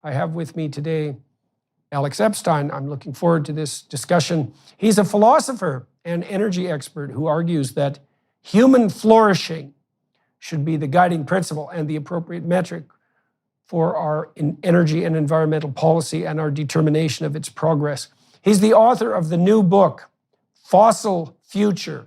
I have with me today Alex Epstein. I'm looking forward to this discussion. He's a philosopher and energy expert who argues that human flourishing should be the guiding principle and the appropriate metric for our energy and environmental policy and our determination of its progress. He's the author of the new book, Fossil Future.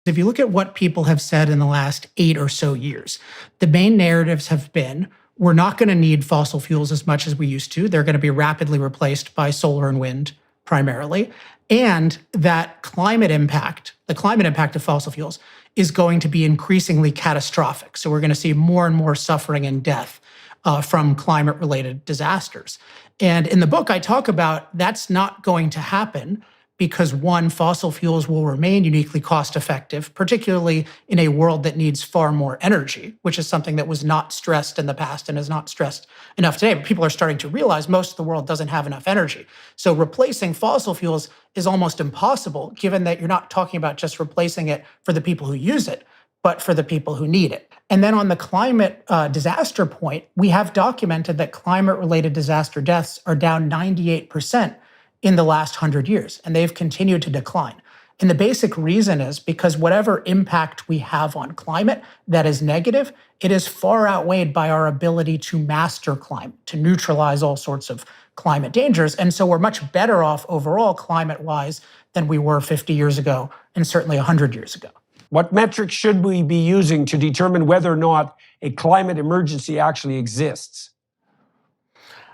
If you look at what people have said in the last 8 or so years, the main narratives have been, we're not going to need fossil fuels as much as we used to. They're going to be rapidly replaced by solar and wind primarily. And that climate impact, the climate impact of fossil fuels, is going to be increasingly catastrophic. So we're going to see more and more suffering and death from climate-related disasters. And in the book, I talk about that's not going to happen because, one, fossil fuels will remain uniquely cost-effective, particularly in a world that needs far more energy, which is something that was not stressed in the past and is not stressed enough today. But people are starting to realize most of the world doesn't have enough energy. So replacing fossil fuels is almost impossible, given that you're not talking about just replacing it for the people who use it, but for the people who need it. And then on the climate disaster point, we have documented that climate-related disaster deaths are down 98% in the last 100 years, and they've continued to decline. And the basic reason is because whatever impact we have on climate that is negative, it is far outweighed by our ability to master climate, to neutralize all sorts of climate dangers. And so we're much better off overall climate-wise than we were 50 years ago and certainly 100 years ago. What metrics should we be using to determine whether or not a climate emergency actually exists?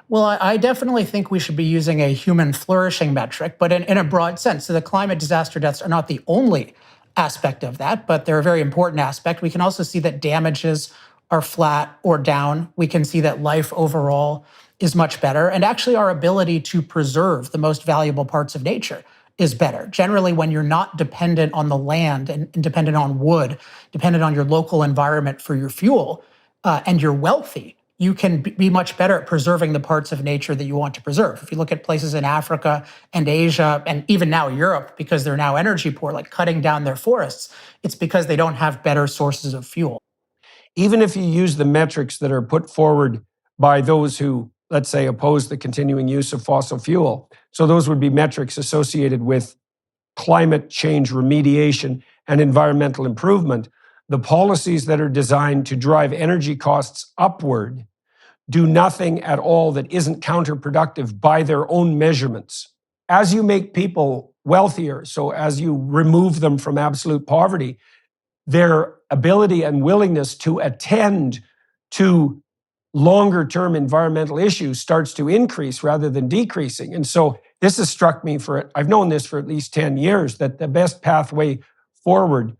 Well, I definitely think we should be using a human flourishing metric, but in a broad sense. So the climate disaster deaths are not the only aspect of that, but they're a very important aspect. We can also see that damages are flat or down. We can see that life overall is much better. And actually our ability to preserve the most valuable parts of nature is better. Generally, when you're not dependent on the land and dependent on wood, dependent on your local environment for your fuel, and you're wealthy, you can be much better at preserving the parts of nature that you want to preserve. If you look at places in Africa and Asia, and even now Europe, because they're now energy poor, like cutting down their forests, it's because they don't have better sources of fuel. Even if you use the metrics that are put forward by those who, let's say, oppose the continuing use of fossil fuel, so those would be metrics associated with climate change remediation and environmental improvement, the policies that are designed to drive energy costs upward do nothing at all that isn't counterproductive by their own measurements. As you make people wealthier, so as you remove them from absolute poverty, their ability and willingness to attend to longer-term environmental issues starts to increase rather than decreasing. And so this has struck me I've known this for at least 10 years, that the best pathway forward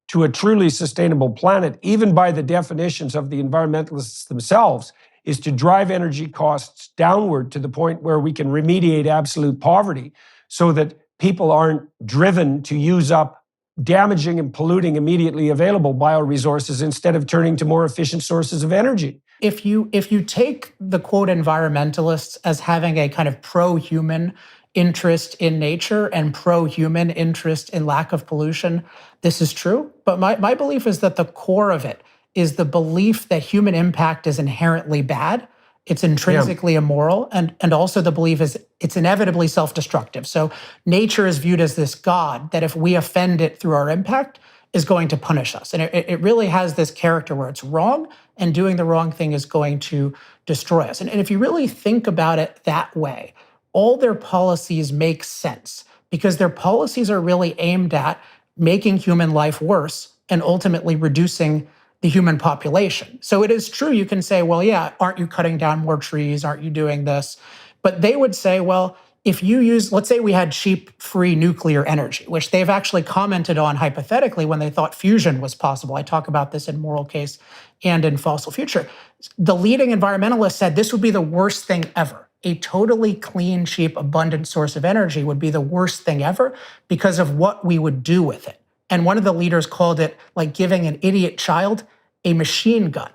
to a truly sustainable planet, even by the definitions of the environmentalists themselves, is to drive energy costs downward to the point where we can remediate absolute poverty so that people aren't driven to use up damaging and polluting immediately available bioresources instead of turning to more efficient sources of energy. If you take the quote environmentalists as having a kind of pro-human interest in nature and pro-human interest in lack of pollution, this is true. But my belief is that the core of it is the belief that human impact is inherently bad. It's intrinsically immoral. And also the belief is it's inevitably self-destructive. So nature is viewed as this God that if we offend it through our impact is going to punish us. And it really has this character where it's wrong and doing the wrong thing is going to destroy us. And if you really think about it that way, all their policies make sense because their policies are really aimed at making human life worse and ultimately reducing the human population. So it is true, you can say, well, yeah, aren't you cutting down more trees? Aren't you doing this? But they would say, well, if you use, let's say we had cheap, free nuclear energy, which they've actually commented on hypothetically when they thought fusion was possible. I talk about this in Moral Case and in Fossil Future. The leading environmentalists said this would be the worst thing ever. A totally clean, cheap, abundant source of energy would be the worst thing ever because of what we would do with it. And one of the leaders called it like giving an idiot child a machine gun.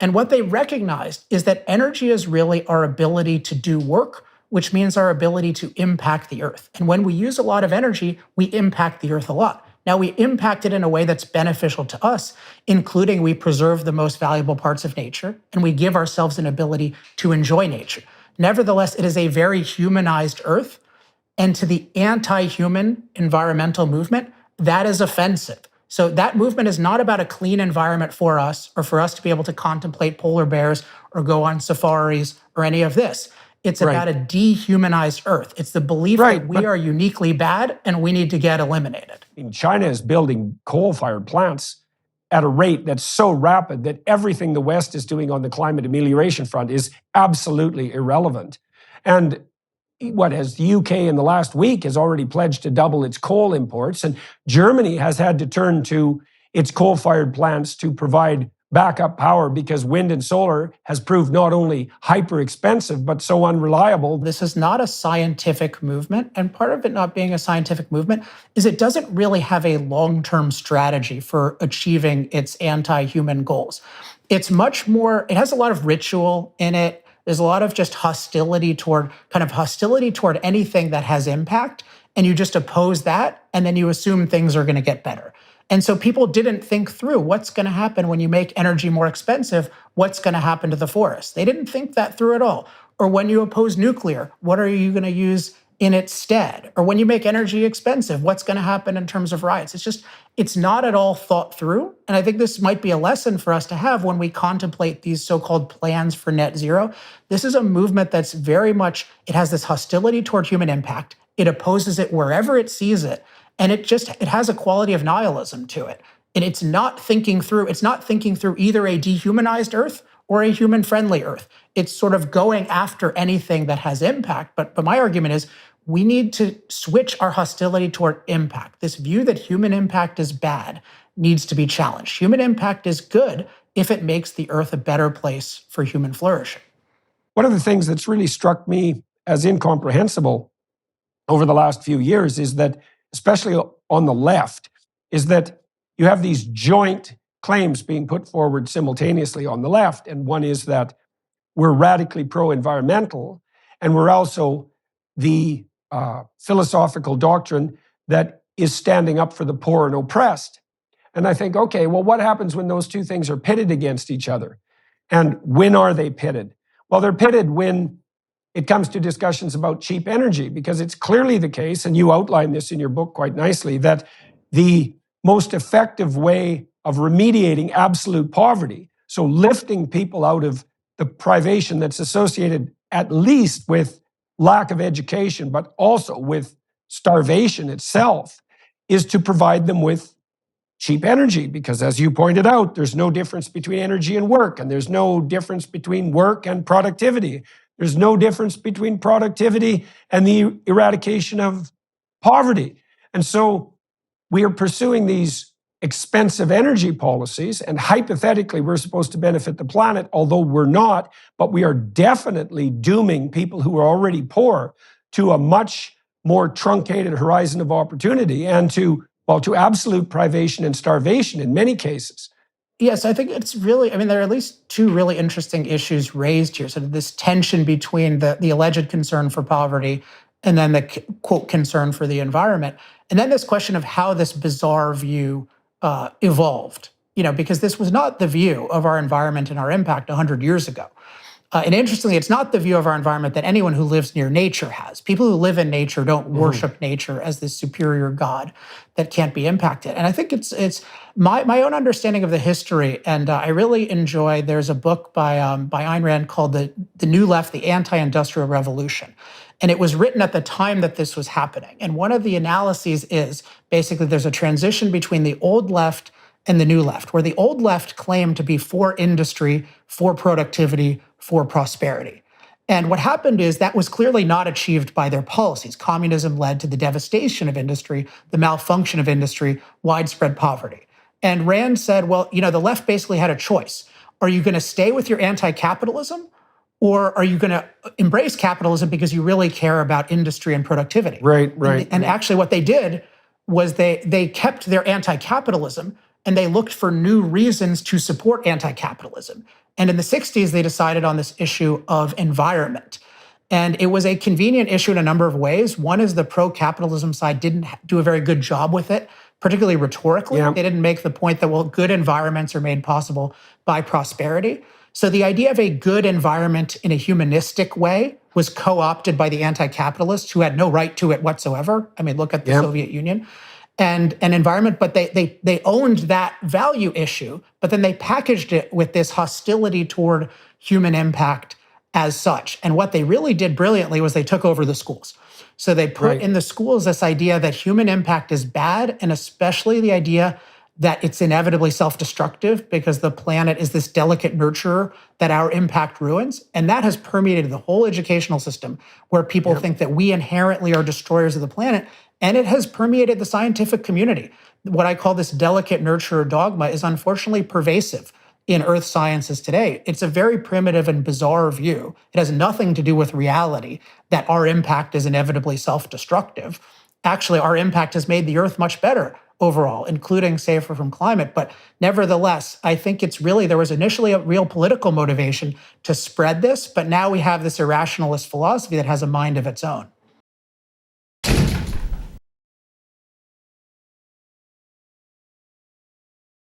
And what they recognized is that energy is really our ability to do work which means our ability to impact the earth. And when we use a lot of energy, we impact the earth a lot. Now, we impact it in a way that's beneficial to us, including we preserve the most valuable parts of nature, and we give ourselves an ability to enjoy nature. Nevertheless, it is a very humanized earth, and to the anti-human environmental movement, that is offensive. So that movement is not about a clean environment for us or for us to be able to contemplate polar bears or go on safaris or any of this. It's about a dehumanized earth. It's the belief that we are uniquely bad and we need to get eliminated. I mean, China is building coal-fired plants at a rate that's so rapid that everything the West is doing on the climate amelioration front is absolutely irrelevant. And as the UK in the last week has already pledged to double its coal imports, and Germany has had to turn to its coal-fired plants to provide backup power because wind and solar has proved not only hyper expensive, but so unreliable. This is not a scientific movement. And part of it not being a scientific movement is it doesn't really have a long-term strategy for achieving its anti-human goals. It's much more, it has a lot of ritual in it. There's a lot of just hostility toward anything that has impact. And you just oppose that. And then you assume things are going to get better. And so people didn't think through what's going to happen when you make energy more expensive, what's going to happen to the forest. They didn't think that through at all. Or when you oppose nuclear, what are you going to use in its stead? Or when you make energy expensive, what's going to happen in terms of riots? It's not at all thought through. And I think this might be a lesson for us to have when we contemplate these so-called plans for net zero. This is a movement that's very much, it has this hostility toward human impact. It opposes it wherever it sees it. And it has a quality of nihilism to it. And it's not thinking through either a dehumanized earth or a human-friendly earth. It's sort of going after anything that has impact. But my argument is we need to switch our hostility toward impact. This view that human impact is bad needs to be challenged. Human impact is good if it makes the earth a better place for human flourishing. One of the things that's really struck me as incomprehensible over the last few years is that, especially on the left, is that you have these joint claims being put forward simultaneously on the left. And one is that we're radically pro-environmental, and we're also the philosophical doctrine that is standing up for the poor and oppressed. And I think, okay, well, what happens when those two things are pitted against each other? And when are they pitted? Well, they're pitted when it comes to discussions about cheap energy, because it's clearly the case, and you outline this in your book quite nicely, that the most effective way of remediating absolute poverty, so lifting people out of the privation that's associated at least with lack of education, but also with starvation itself, is to provide them with cheap energy. Because as you pointed out, there's no difference between energy and work, and there's no difference between work and productivity. There's no difference between productivity and the eradication of poverty. And so we are pursuing these expensive energy policies, and hypothetically, we're supposed to benefit the planet, although we're not, but we are definitely dooming people who are already poor to a much more truncated horizon of opportunity and to absolute privation and starvation in many cases. Yes, I think there are at least two really interesting issues raised here. So this tension between the alleged concern for poverty and then the quote concern for the environment. And then this question of how this bizarre view evolved, because this was not the view of our environment and our impact 100 years ago. And interestingly, it's not the view of our environment that anyone who lives near nature has. People who live in nature don't worship nature as this superior God that can't be impacted. And I think it's my own understanding of the history, and I really enjoy, there's a book by Ayn Rand called The New Left, The Anti-Industrial Revolution. And it was written at the time that this was happening. And one of the analyses is basically there's a transition between the old left and the new left, where the old left claimed to be for industry, for productivity, for prosperity. And what happened is that was clearly not achieved by their policies. Communism led to the devastation of industry, the malfunction of industry, widespread poverty. And Rand said, well, the left basically had a choice. Are you going to stay with your anti-capitalism, or are you going to embrace capitalism because you really care about industry and productivity? Right. And actually what they did was they kept their anti-capitalism, and they looked for new reasons to support anti-capitalism. And in the 60s, they decided on this issue of environment. And it was a convenient issue in a number of ways. One is the pro-capitalism side didn't do a very good job with it, particularly rhetorically. Yeah. They didn't make the point that, well, good environments are made possible by prosperity. So the idea of a good environment in a humanistic way was co-opted by the anti-capitalists who had no right to it whatsoever. I mean, look at the Soviet Union. And an environment, but they owned that value issue, but then they packaged it with this hostility toward human impact as such. And what they really did brilliantly was they took over the schools. So they put in the schools this idea that human impact is bad, and especially the idea that it's inevitably self-destructive because the planet is this delicate nurturer that our impact ruins. And that has permeated the whole educational system, where people think that we inherently are destroyers of the planet. And it has permeated the scientific community. What I call this delicate nurturer dogma is unfortunately pervasive in earth sciences today. It's a very primitive and bizarre view. It has nothing to do with reality, that our impact is inevitably self-destructive. Actually, our impact has made the earth much better overall, including safer from climate. But nevertheless, I think it's really, there was initially a real political motivation to spread this, but now we have this irrationalist philosophy that has a mind of its own.